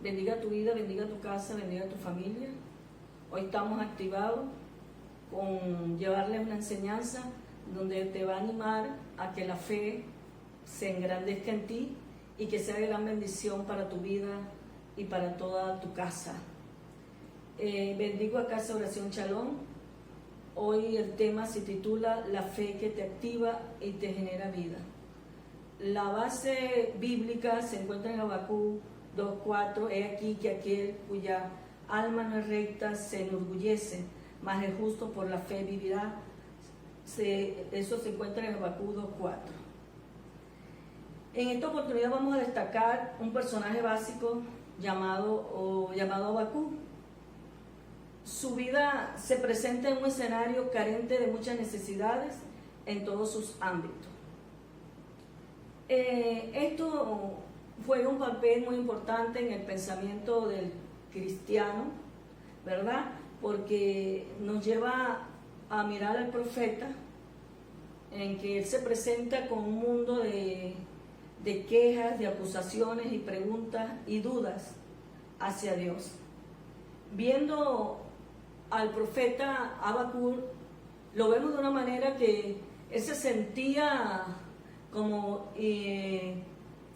bendiga tu vida, bendiga tu casa, bendiga tu familia. Hoy estamos activados con llevarles una enseñanza donde te va a animar a que la fe se engrandezca en ti y que sea de gran bendición para tu vida y para toda tu casa. Bendigo a Casa Oración Shalom. Hoy el tema se titula La fe que te activa y te genera vida. La base bíblica se encuentra en Habacuc 2:4. He aquí que aquel cuya alma no es recta se enorgullece, mas el justo por la fe vivirá. Eso se encuentra en Habacuc 2:4. En esta oportunidad vamos a destacar un personaje básico llamado Habacuc. Su vida se presenta en un escenario carente de muchas necesidades en todos sus ámbitos. Esto juega un papel muy importante en el pensamiento del cristiano, ¿verdad? Porque nos lleva a mirar al profeta, en que él se presenta con un mundo de quejas, de acusaciones y preguntas y dudas hacia Dios. Viendo al profeta Habacuc, lo vemos de una manera que él se sentía como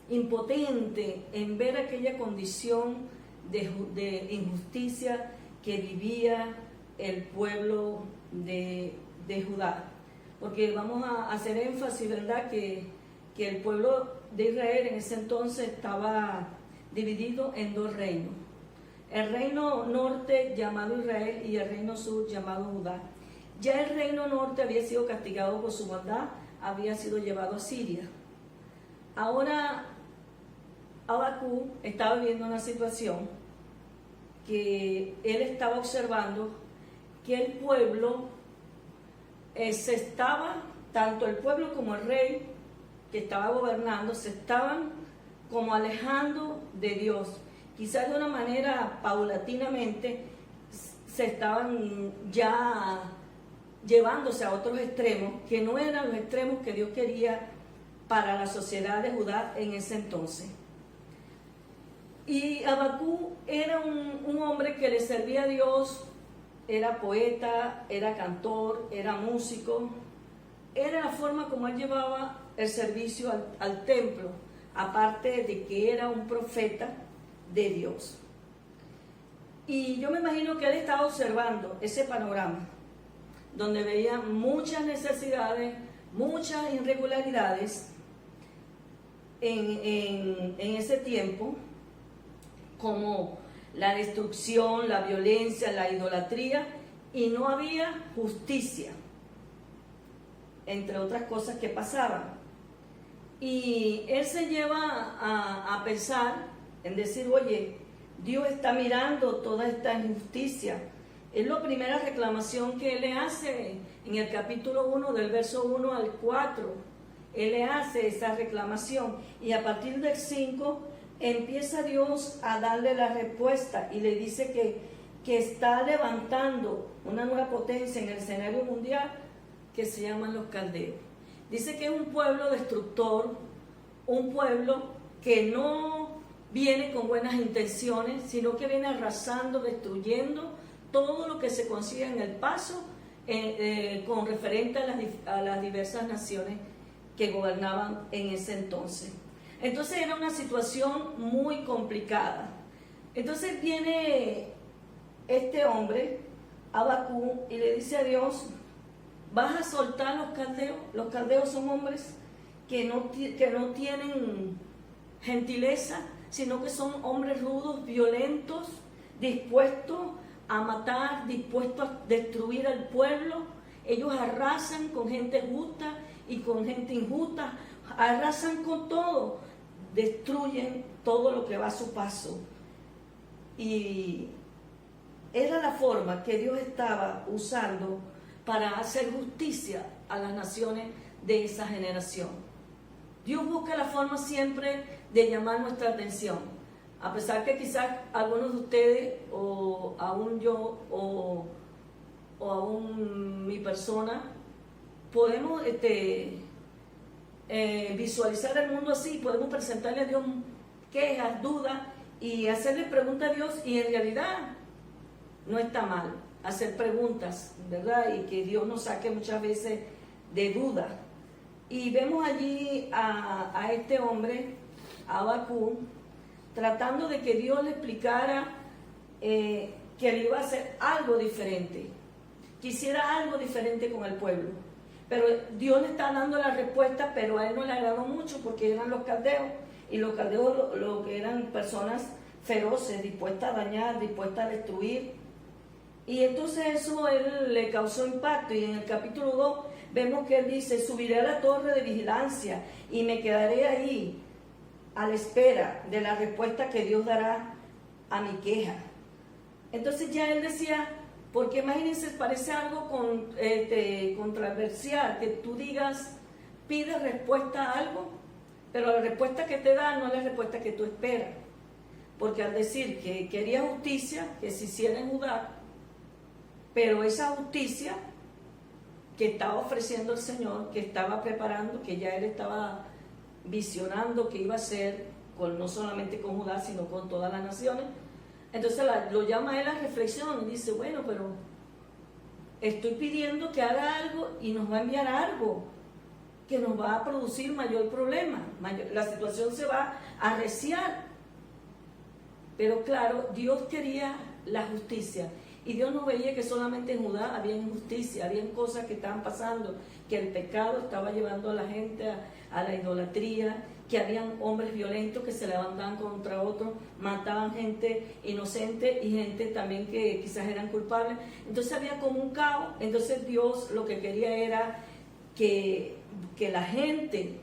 impotente en ver aquella condición de injusticia que vivía el pueblo de Judá. Porque vamos a hacer énfasis, ¿verdad?, que el pueblo de Israel en ese entonces estaba dividido en dos reinos. El reino norte llamado Israel y el reino sur llamado Judá. Ya el reino norte había sido castigado por su maldad, había sido llevado a Siria. Ahora Habacuc estaba viviendo una situación que él estaba observando, que el pueblo tanto el pueblo como el rey que estaba gobernando, se estaban como alejando de Dios. Quizás de una manera paulatinamente se estaban ya llevándose a otros extremos que no eran los extremos que Dios quería para la sociedad de Judá en ese entonces. Y Habacuc era un hombre que le servía a Dios, era poeta, era cantor, era músico. Era la forma como él llevaba el servicio al templo, aparte de que era un profeta de Dios. Y yo me imagino que él estaba observando ese panorama, donde veía muchas necesidades, muchas irregularidades en ese tiempo, como la destrucción, la violencia, la idolatría, y no había justicia, entre otras cosas que pasaban. Y él se lleva a pensar en decir, oye, Dios está mirando toda esta injusticia. Es la primera reclamación que él le hace en el capítulo 1, del verso 1 al 4. Él le hace esa reclamación y a partir del 5 empieza Dios a darle la respuesta y le dice que está levantando una nueva potencia en el escenario mundial que se llaman los caldeos. Dice que es un pueblo destructor, un pueblo que no viene con buenas intenciones, sino que viene arrasando, destruyendo todo lo que se consigue en el paso con referente a las diversas naciones que gobernaban en ese entonces. Entonces era una situación muy complicada. Entonces viene este hombre, Habacuc, y le dice a Dios, ¿vas a soltar los caldeos? Los caldeos son hombres que no tienen gentileza, sino que son hombres rudos, violentos, dispuestos a matar, dispuestos a destruir al pueblo. Ellos arrasan con gente justa y con gente injusta, arrasan con todo, destruyen todo lo que va a su paso. Y era la forma que Dios estaba usando para hacer justicia a las naciones de esa generación. Dios busca la forma siempre de llamar nuestra atención, a pesar que quizás algunos de ustedes, o aún yo, o aún mi persona, podemos visualizar el mundo así, podemos presentarle a Dios quejas, dudas, y hacerle preguntas a Dios, y en realidad no está mal hacer preguntas, ¿verdad? Y que Dios nos saque muchas veces de duda. Y vemos allí a este hombre, a Habacuc, tratando de que Dios le explicara que le iba a hacer algo diferente, quisiera algo diferente con el pueblo. Pero Dios le está dando la respuesta, pero a él no le agradó mucho porque eran los caldeos, y los caldeos lo que eran personas feroces, dispuestas a dañar, dispuestas a destruir. Y entonces eso a él le causó impacto, y en el capítulo 2 vemos que él dice: subiré a la torre de vigilancia y me quedaré ahí a la espera de la respuesta que Dios dará a mi queja. Entonces ya él decía, porque imagínense, parece algo controversial, que tú digas, pides respuesta a algo, pero la respuesta que te da no es la respuesta que tú esperas. Porque al decir que quería justicia, que se hiciera en Judá, pero esa justicia que estaba ofreciendo el Señor, que estaba preparando, que ya él estaba visionando que iba a ser, no solamente con Judá, sino con todas las naciones. Entonces lo llama a él a reflexión y dice, bueno, pero estoy pidiendo que haga algo y nos va a enviar algo que nos va a producir mayor problema, la situación se va a arreciar. Pero claro, Dios quería la justicia, y Dios no veía que solamente en Judá había injusticia, había cosas que estaban pasando, que el pecado estaba llevando a la gente a la idolatría, que habían hombres violentos que se levantaban contra otros, mataban gente inocente y gente también que quizás eran culpables. Entonces había como un caos. Entonces Dios lo que quería era que la gente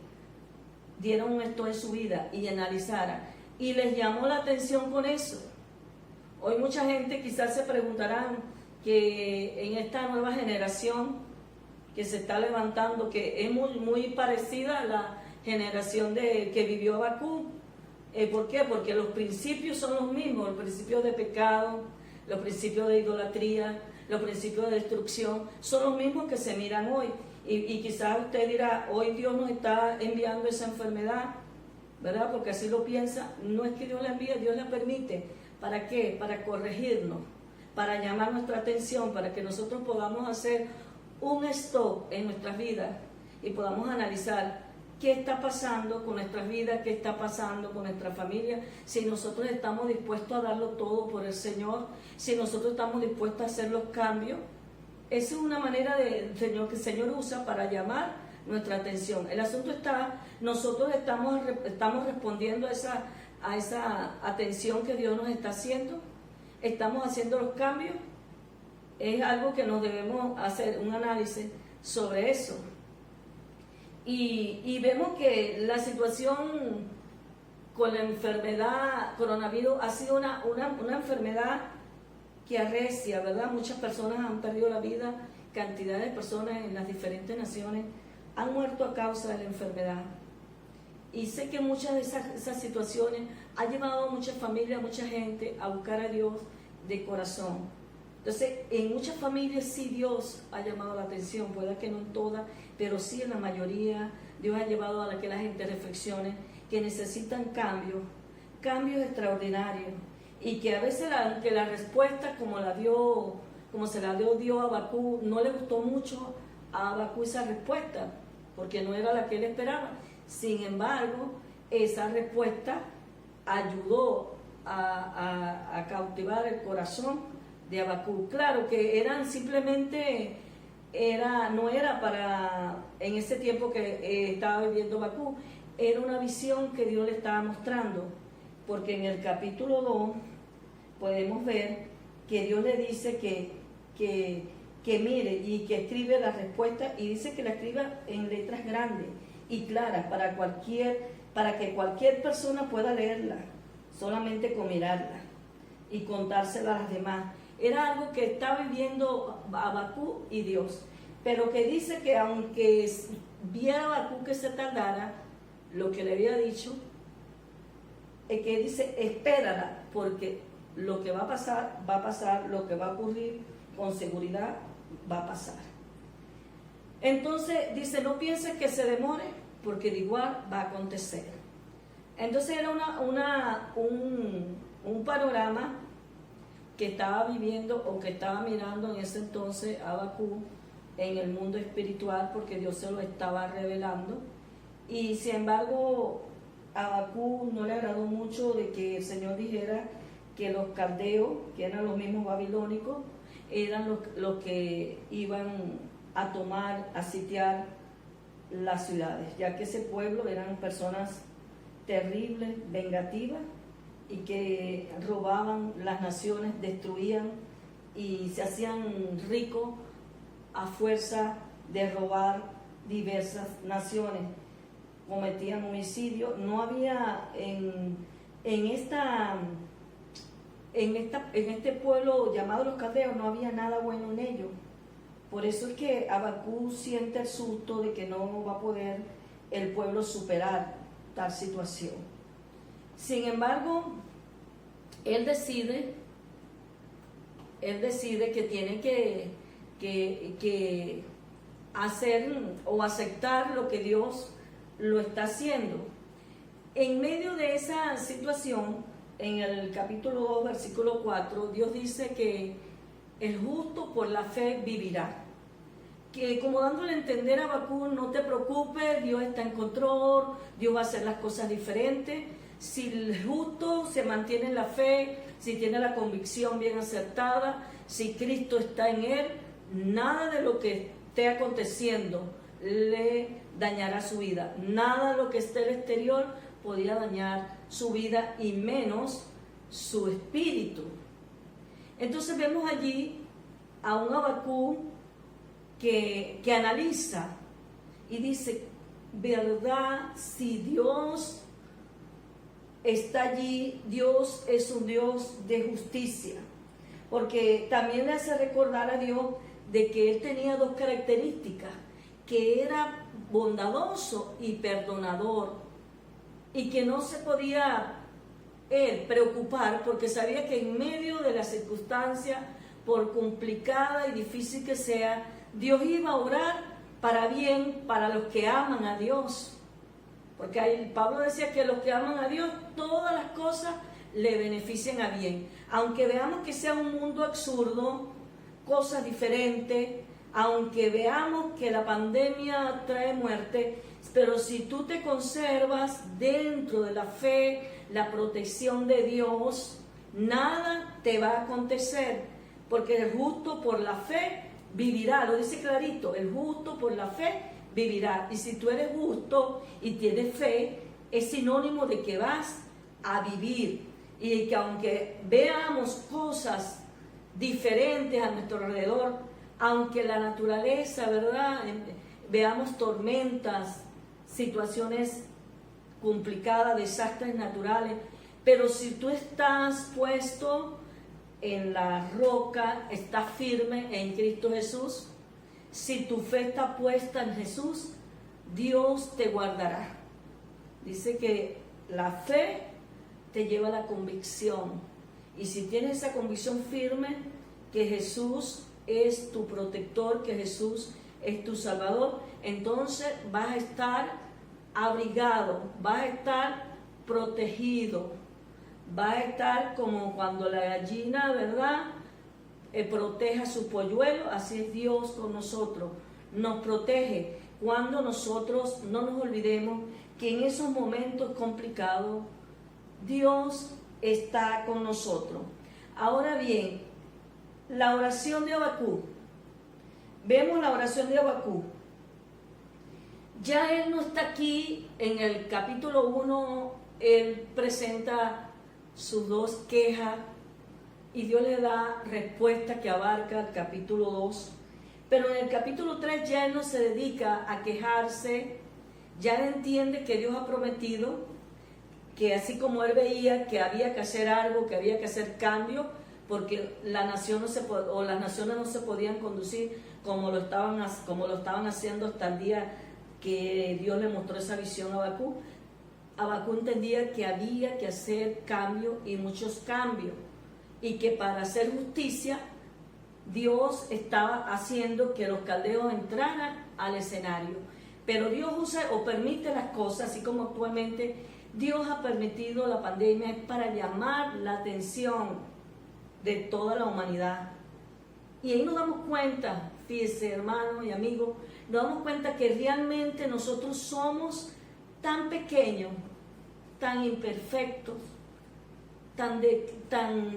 diera un esto en su vida y analizara, y les llamó la atención con eso. Hoy mucha gente quizás se preguntarán que en esta nueva generación que se está levantando, que es muy parecida a la generación que vivió Habacuc. ¿Por qué? Porque los principios son los mismos, los principios de pecado, los principios de idolatría, los principios de destrucción, son los mismos que se miran hoy. Y quizás usted dirá, hoy Dios nos está enviando esa enfermedad, ¿verdad? Porque así lo piensa. No es que Dios la envíe, Dios la permite. ¿Para qué? Para corregirnos, para llamar nuestra atención, para que nosotros podamos hacer un stop en nuestras vidas y podamos analizar qué está pasando con nuestras vidas, qué está pasando con nuestra familia, si nosotros estamos dispuestos a darlo todo por el Señor, si nosotros estamos dispuestos a hacer los cambios. Esa es una manera que el Señor usa para llamar nuestra atención. El asunto está, nosotros estamos respondiendo a esa atención que Dios nos está haciendo, estamos haciendo los cambios. Es algo que nos debemos hacer un análisis sobre eso. Y vemos que la situación con la enfermedad coronavirus ha sido una enfermedad que arrecia, ¿verdad? Muchas personas han perdido la vida, cantidad de personas en las diferentes naciones han muerto a causa de la enfermedad. Y sé que muchas de esas situaciones han llevado a muchas familias, mucha gente a buscar a Dios de corazón. Entonces, en muchas familias sí Dios ha llamado la atención, puede que no en todas, pero sí en la mayoría. Dios ha llevado a que la gente reflexione que necesitan cambios extraordinarios, y que a veces aunque la respuesta como se la dio Dios a Habacuc, no le gustó mucho a Habacuc esa respuesta, porque no era la que él esperaba. Sin embargo, esa respuesta ayudó a cautivar el corazón de Habacuc. Claro que no era para, en ese tiempo que estaba viviendo Habacuc, era una visión que Dios le estaba mostrando, porque en el capítulo 2 podemos ver que Dios le dice que mire y que escribe la respuesta, y dice que la escriba en letras grandes y claras para que cualquier persona pueda leerla, solamente con mirarla y contársela a las demás. Era algo que estaba viviendo Habacuc y Dios, pero que dice que aunque viera Habacuc que se tardara, lo que le había dicho es que dice, espérala, porque lo que va a pasar, lo que va a ocurrir con seguridad va a pasar. Entonces dice, no pienses que se demore, porque de igual va a acontecer. Entonces era un panorama que estaba viviendo o que estaba mirando en ese entonces Habacuc en el mundo espiritual, porque Dios se lo estaba revelando. Y sin embargo, a Habacuc no le agradó mucho de que el Señor dijera que los caldeos, que eran los mismos babilónicos, eran los que iban a tomar, a sitiar las ciudades, ya que ese pueblo eran personas terribles, vengativas, y que robaban las naciones, destruían y se hacían ricos a fuerza de robar diversas naciones. Cometían homicidio. No había en este pueblo llamado los caldeos, no había nada bueno en ellos. Por eso es que Habacuc siente el susto de que no va a poder el pueblo superar tal situación. Sin embargo, él decide que tiene que hacer o aceptar lo que Dios lo está haciendo. En medio de esa situación, en el capítulo 2, versículo 4, Dios dice que el justo por la fe vivirá. Que como dándole a entender a Habacuc, no te preocupes, Dios está en control, Dios va a hacer las cosas diferentes. Si el justo se mantiene en la fe, si tiene la convicción bien acertada, si Cristo está en él, nada de lo que esté aconteciendo le dañará su vida. Nada de lo que esté en el exterior podría dañar su vida, y menos su espíritu. Entonces vemos allí a un Habacuc que analiza y dice, ¿verdad? Si Dios está allí, Dios es un Dios de justicia, porque también le hace recordar a Dios de que Él tenía dos características, que era bondadoso y perdonador, y que no se podía Él preocupar, porque sabía que en medio de la circunstancia, por complicada y difícil que sea, Dios iba a obrar para bien para los que aman a Dios. Porque ahí Pablo decía que los que aman a Dios, todas las cosas le benefician a bien. Aunque veamos que sea un mundo absurdo, cosas diferentes, aunque veamos que la pandemia trae muerte, pero si tú te conservas dentro de la fe, la protección de Dios, nada te va a acontecer, porque el justo por la fe vivirá. Lo dice clarito, el justo por la fe vivirá. Y si tú eres justo y tienes fe, es sinónimo de que vas a vivir, y que aunque veamos cosas diferentes a nuestro alrededor, aunque la naturaleza, ¿verdad?, veamos tormentas, situaciones complicadas, desastres naturales, pero si tú estás puesto en la roca, estás firme en Cristo Jesús, si tu fe está puesta en Jesús, Dios te guardará. Dice que la fe te lleva a la convicción, y si tienes esa convicción firme que Jesús es tu protector, que Jesús es tu Salvador, entonces vas a estar abrigado, vas a estar protegido, vas a estar como cuando la gallina, ¿verdad?, protege a su polluelo. Así es Dios con nosotros, nos protege cuando nosotros no nos olvidemos que en esos momentos complicados Dios está con nosotros. Ahora bien, la oración de Habacuc, vemos la oración de Habacuc. Ya él no está aquí en el capítulo 1, él presenta sus dos quejas y Dios le da respuesta que abarca el capítulo 2. Pero en el capítulo 3 ya él no se dedica a quejarse, ya él entiende que Dios ha prometido, que así como él veía que había que hacer algo, que había que hacer cambio, porque la nación las naciones no se podían conducir como lo estaban haciendo hasta el día que Dios le mostró esa visión a Habacuc. Habacuc entendía que había que hacer cambios, y muchos cambios, y que para hacer justicia Dios estaba haciendo que los caldeos entraran al escenario. Pero Dios usa o permite las cosas, así como actualmente Dios ha permitido la pandemia es para llamar la atención de toda la humanidad. Y ahí nos damos cuenta, fíjense hermanos y amigos, nos damos cuenta que realmente nosotros somos tan pequeños, tan imperfectos, tan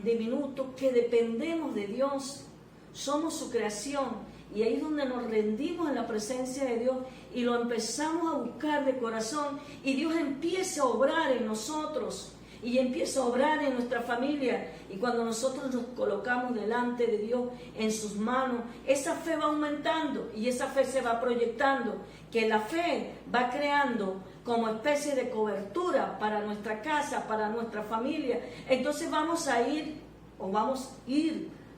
diminutos, que dependemos de Dios. Somos su creación. Y ahí es donde nos rendimos en la presencia de Dios y lo empezamos a buscar de corazón. Y Dios empieza a obrar en nosotros y empieza a obrar en nuestra familia. Y cuando nosotros nos colocamos delante de Dios en sus manos, esa fe va aumentando y esa fe se va proyectando. Que la fe va creando como especie de cobertura para nuestra casa, para nuestra familia. Entonces vamos a ir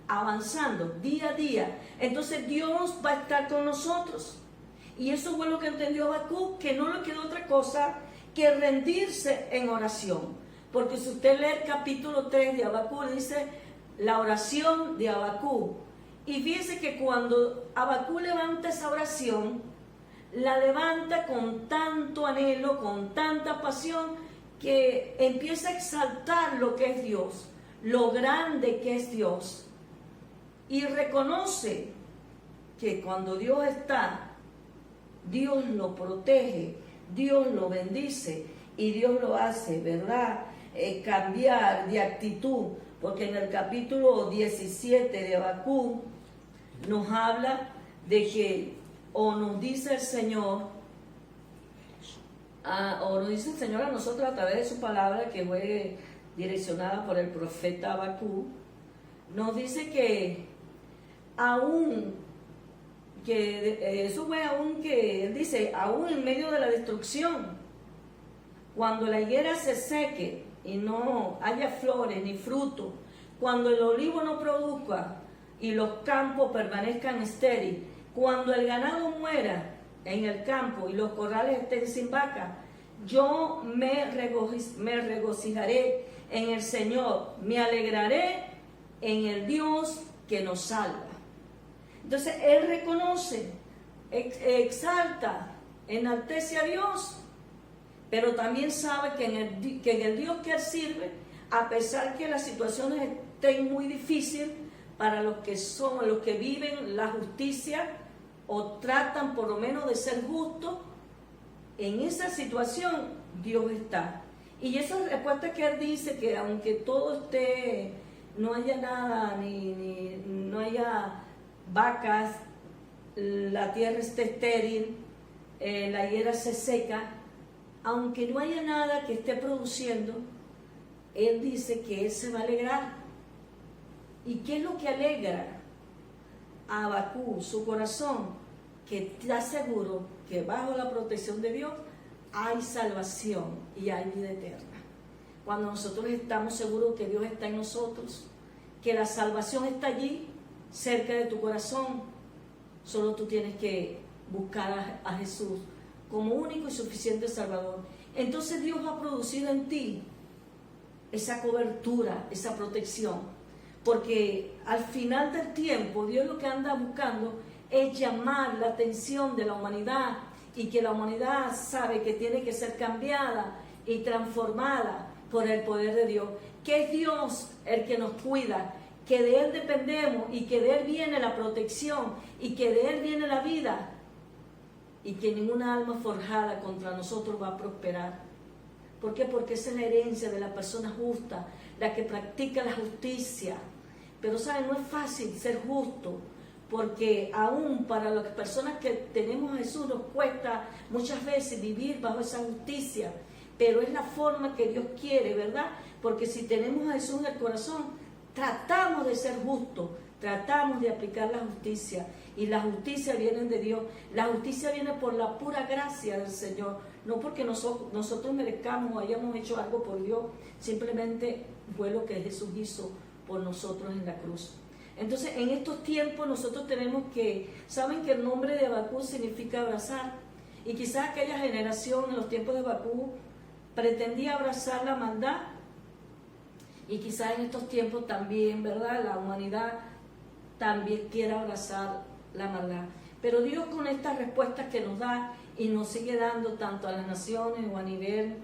avanzando día a día. Entonces Dios va a estar con nosotros. Y eso fue lo que entendió Habacuc, que no le quedó otra cosa que rendirse en oración. Porque si usted lee el capítulo 3 de Habacuc, dice la oración de Habacuc. Y fíjese que cuando Habacuc levanta esa oración, la levanta con tanto anhelo, con tanta pasión, que empieza a exaltar lo que es Dios, lo grande que es Dios. Y reconoce que cuando Dios está, Dios lo protege, Dios lo bendice y Dios lo hace, ¿verdad? Cambiar de actitud, porque en el capítulo 17 de Habacuc nos habla de que, o nos dice el Señor a nosotros a través de su palabra, que fue direccionada por el profeta Habacuc, nos dice que él dice, aún en medio de la destrucción, cuando la higuera se seque y no haya flores ni fruto, cuando el olivo no produzca y los campos permanezcan estériles, cuando el ganado muera en el campo y los corrales estén sin vaca, yo me regocijaré en el Señor, me alegraré en el Dios que nos salva. Entonces él reconoce, exalta, enaltece a Dios, pero también sabe que en el Dios que él sirve, a pesar que las situaciones estén muy difíciles para los que viven la justicia o tratan por lo menos de ser justos, en esa situación Dios está. Y esa respuesta que él dice, que aunque todo esté, no haya nada, no haya vacas, la tierra esté estéril, la higuera se seca, aunque no haya nada que esté produciendo, él dice que él se va a alegrar. ¿Y qué es lo que alegra a Habacuc, su corazón? Que está seguro que bajo la protección de Dios hay salvación y hay vida eterna. Cuando nosotros estamos seguros que Dios está en nosotros, que la salvación está allí, cerca de tu corazón, solo tú tienes que buscar a Jesús como único y suficiente Salvador. Entonces Dios va a producir en ti esa cobertura, esa protección, porque al final del tiempo Dios lo que anda buscando es llamar la atención de la humanidad, y que la humanidad sabe que tiene que ser cambiada y transformada por el poder de Dios, que es Dios el que nos cuida, que de Él dependemos y que de Él viene la protección y que de Él viene la vida, y que ninguna alma forjada contra nosotros va a prosperar. ¿Por qué? Porque esa es la herencia de la persona justa, la que practica la justicia. Pero ¿saben? No es fácil ser justo, porque aún para las personas que tenemos a Jesús nos cuesta muchas veces vivir bajo esa justicia, pero es la forma que Dios quiere, ¿verdad? Porque si tenemos a Jesús en el corazón, tratamos de ser justos, tratamos de aplicar la justicia, y la justicia viene de Dios. La justicia viene por la pura gracia del Señor, no porque nosotros merezcamos o hayamos hecho algo por Dios, simplemente fue lo que Jesús hizo por nosotros en la cruz. Entonces, en estos tiempos nosotros tenemos que, saben que el nombre de Habacuc significa abrazar, y quizás aquella generación en los tiempos de Habacuc pretendía abrazar la maldad, y quizás en estos tiempos también, ¿verdad?, la humanidad también quiere abrazar la maldad. Pero Dios, con estas respuestas que nos da y nos sigue dando tanto a las naciones o a nivel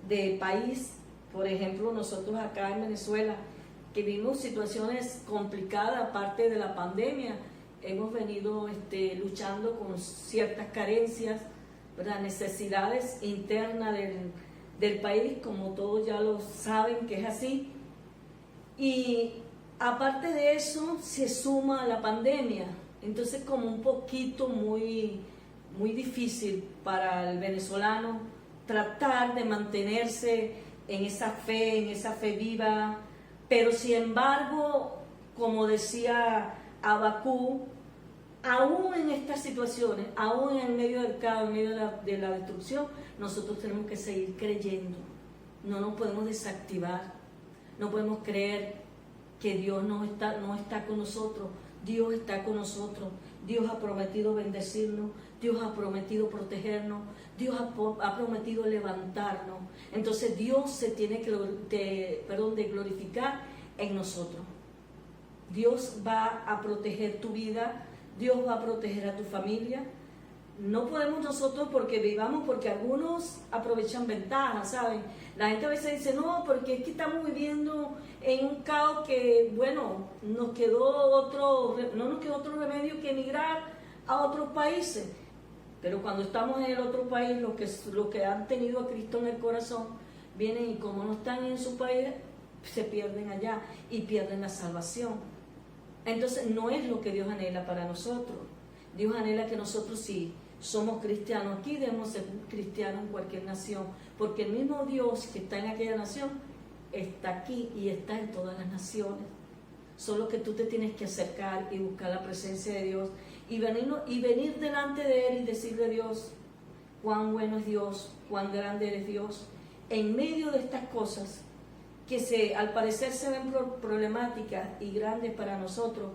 de país. Por ejemplo, nosotros acá en Venezuela, que vimos situaciones complicadas, aparte de la pandemia, hemos venido luchando con ciertas carencias, ¿verdad? Necesidades internas del país, como todos ya lo saben que es así. Y aparte de eso, se suma la pandemia. Entonces, como un poquito muy difícil para el venezolano tratar de mantenerse en esa fe viva, pero sin embargo, como decía Habacuc, aún en estas situaciones, aún en medio del caos, en medio de la destrucción, nosotros tenemos que seguir creyendo. No nos podemos desactivar, no podemos creer que Dios no está con nosotros. Dios está con nosotros. Dios ha prometido bendecirnos, Dios ha prometido protegernos, Dios ha prometido levantarnos. Entonces Dios se tiene que de glorificar en nosotros. Dios va a proteger tu vida, Dios va a proteger a tu familia. No podemos nosotros porque vivamos, porque algunos aprovechan ventajas, ¿saben? La gente a veces dice, no, porque es que estamos viviendo en un caos que, bueno, no nos quedó otro remedio que emigrar a otros países. Pero cuando estamos en el otro país, los que han tenido a Cristo en el corazón, vienen y como no están en su país, se pierden allá y pierden la salvación. Entonces no es lo que Dios anhela para nosotros. Dios anhela que nosotros sí somos cristianos aquí, debemos ser cristianos en cualquier nación, porque el mismo Dios que está en aquella nación está aquí y está en todas las naciones. Solo que tú te tienes que acercar y buscar la presencia de Dios y venir delante de Él y decirle a Dios cuán bueno es Dios, cuán grande eres Dios, en medio de estas cosas que al parecer se ven problemáticas y grandes para nosotros,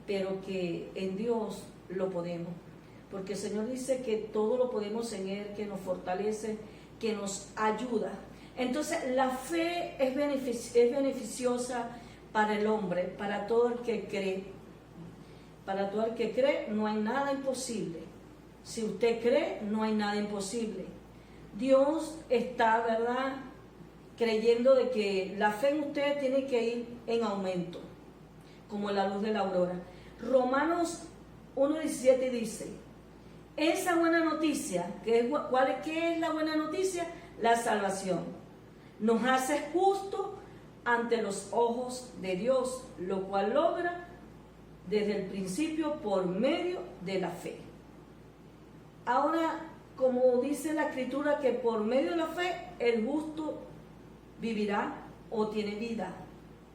pero que en Dios lo podemos. Porque el Señor dice que todo lo podemos en Él, que nos fortalece, que nos ayuda. Entonces la fe es beneficiosa para el hombre, para todo el que cree. Para todo el que cree no hay nada imposible. Si usted cree, no hay nada imposible. Dios está, ¿verdad?, creyendo de que la fe en usted tiene que ir en aumento, como la luz de la aurora. Romanos 1:17 dice, esa buena noticia, ¿qué es la buena noticia? La salvación. Nos hace justos ante los ojos de Dios, lo cual logra desde el principio por medio de la fe. Ahora, como dice la Escritura, que por medio de la fe el justo vivirá o tiene vida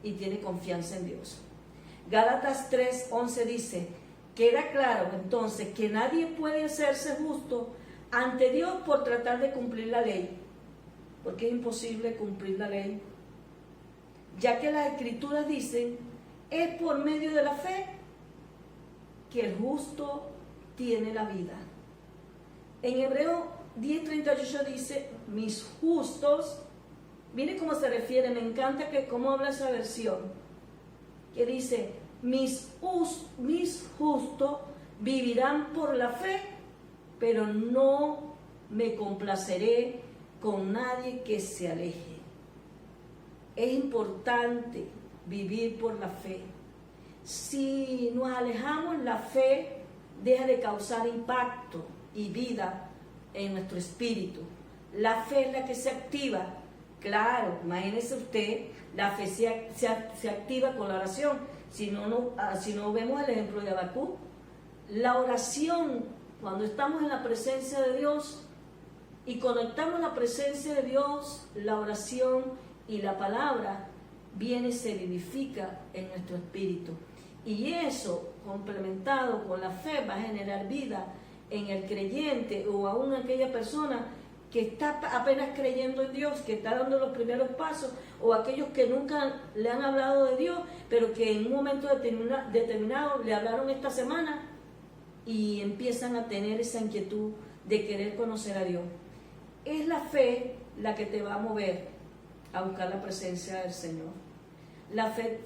y tiene confianza en Dios. Gálatas 3:11 dice, queda claro entonces que nadie puede hacerse justo ante Dios por tratar de cumplir la ley, porque es imposible cumplir la ley, ya que las Escrituras dicen, es por medio de la fe que el justo tiene la vida. En Hebreo 10:38 dice, mis justos, mire cómo se refiere, me encanta que cómo habla esa versión, que dice, mis justos vivirán por la fe, pero no me complaceré con nadie que se aleje. Es importante vivir por la fe. Si nos alejamos, la fe deja de causar impacto y vida en nuestro espíritu. La fe es la que se activa. Claro, imagínese usted, la fe se activa con la oración. Si no vemos el ejemplo de Habacuc, la oración, cuando estamos en la presencia de Dios y conectamos la presencia de Dios, la oración y la palabra viene, se vivifica en nuestro espíritu. Y eso, complementado con la fe, va a generar vida en el creyente o aún en aquella persona que está apenas creyendo en Dios, que está dando los primeros pasos, o aquellos que nunca le han hablado de Dios, pero que en un momento determinado le hablaron esta semana y empiezan a tener esa inquietud de querer conocer a Dios. Es la fe la que te va a mover a buscar la presencia del Señor. La fe,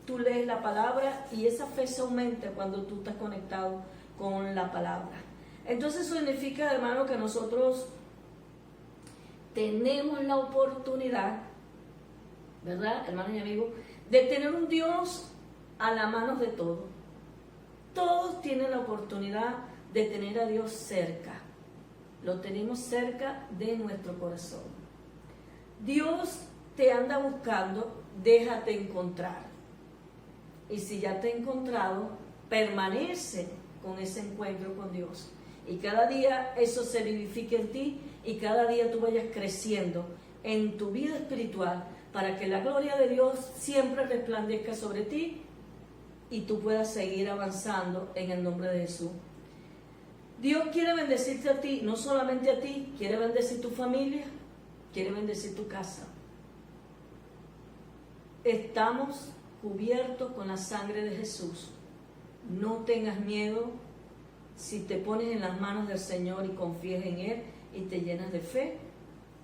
tú lees la palabra y esa fe se aumenta cuando tú estás conectado con la palabra. Entonces eso significa, hermano, que nosotros tenemos la oportunidad, ¿verdad, hermanos y amigos?, de tener un Dios a la mano de todos. Todos tienen la oportunidad de tener a Dios cerca. Lo tenemos cerca de nuestro corazón. Dios te anda buscando, déjate encontrar. Y si ya te he encontrado, permanece con ese encuentro con Dios. Y cada día eso se vivifique en ti y cada día tú vayas creciendo en tu vida espiritual para que la gloria de Dios siempre resplandezca sobre ti y tú puedas seguir avanzando en el nombre de Jesús. Dios quiere bendecirte a ti, no solamente a ti, quiere bendecir tu familia, quiere bendecir tu casa. Estamos cubiertos con la sangre de Jesús. No tengas miedo si te pones en las manos del Señor y confías en Él y te llenas de fe.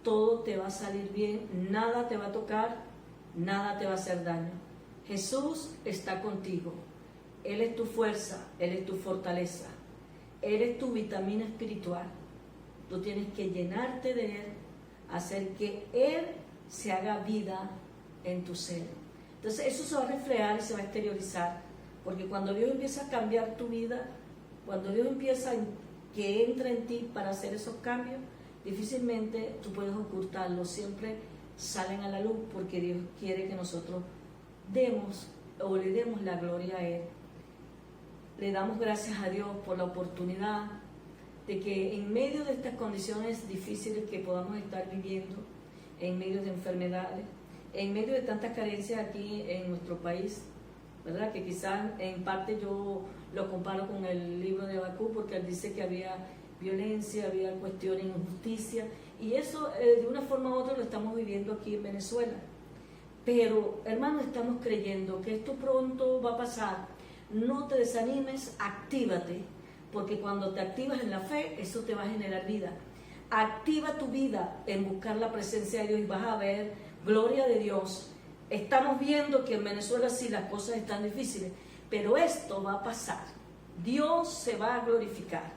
Todo te va a salir bien, nada te va a tocar, nada te va a hacer daño. Jesús está contigo. Él es tu fuerza, Él es tu fortaleza. Él es tu vitamina espiritual. Tú tienes que llenarte de Él, hacer que Él se haga vida en tu ser. Entonces eso se va a reflejar y se va a exteriorizar, porque cuando Dios empieza a cambiar tu vida, cuando Dios empieza que entra en ti para hacer esos cambios, difícilmente tú puedes ocultarlo, siempre salen a la luz porque Dios quiere que nosotros demos o le demos la gloria a Él. Le damos gracias a Dios por la oportunidad de que en medio de estas condiciones difíciles que podamos estar viviendo, en medio de enfermedades, en medio de tantas carencias aquí en nuestro país, ¿verdad? Que quizás en parte yo lo comparo con el libro de Habacuc, porque él dice que había violencia, había cuestiones de injusticia, y eso de una forma u otra lo estamos viviendo aquí en Venezuela. Pero, hermanos, estamos creyendo que esto pronto va a pasar. No te desanimes, actívate, porque cuando te activas en la fe, eso te va a generar vida. Activa tu vida en buscar la presencia de Dios y vas a ver gloria de Dios. Estamos viendo que en Venezuela sí las cosas están difíciles, pero esto va a pasar. Dios se va a glorificar,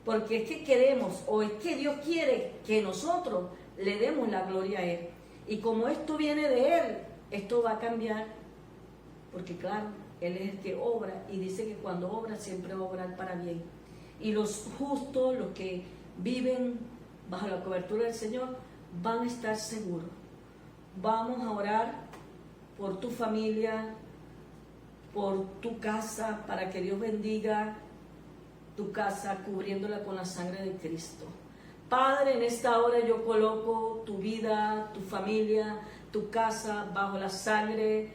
porque es que queremos, o es que Dios quiere que nosotros le demos la gloria a Él. Y como esto viene de Él, esto va a cambiar, porque claro, Él es el que obra, y dice que cuando obra siempre va a obrar para bien. Y los justos, los que viven bajo la cobertura del Señor, van a estar seguros. Vamos a orar por tu familia, por tu casa, para que Dios bendiga tu casa, cubriéndola con la sangre de Cristo. Padre, en esta hora yo coloco tu vida, tu familia, tu casa bajo la sangre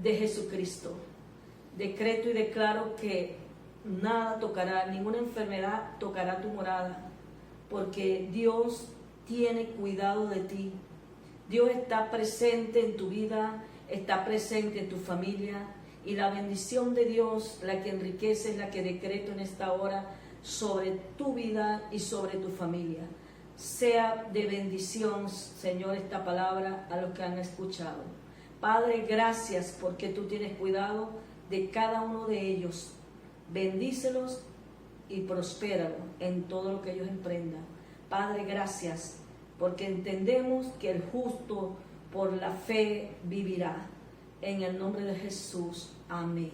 de Jesucristo. Decreto y declaro que nada tocará, ninguna enfermedad tocará tu morada, porque Dios tiene cuidado de ti. Dios está presente en tu vida, está presente en tu familia, y la bendición de Dios, la que enriquece, es la que decreto en esta hora sobre tu vida y sobre tu familia. Sea de bendición, Señor, esta palabra a los que han escuchado. Padre, gracias porque tú tienes cuidado de cada uno de ellos. Bendícelos y prospéralos en todo lo que ellos emprendan. Padre, gracias porque entendemos que el justo por la fe vivirá. En el nombre de Jesús. Amén.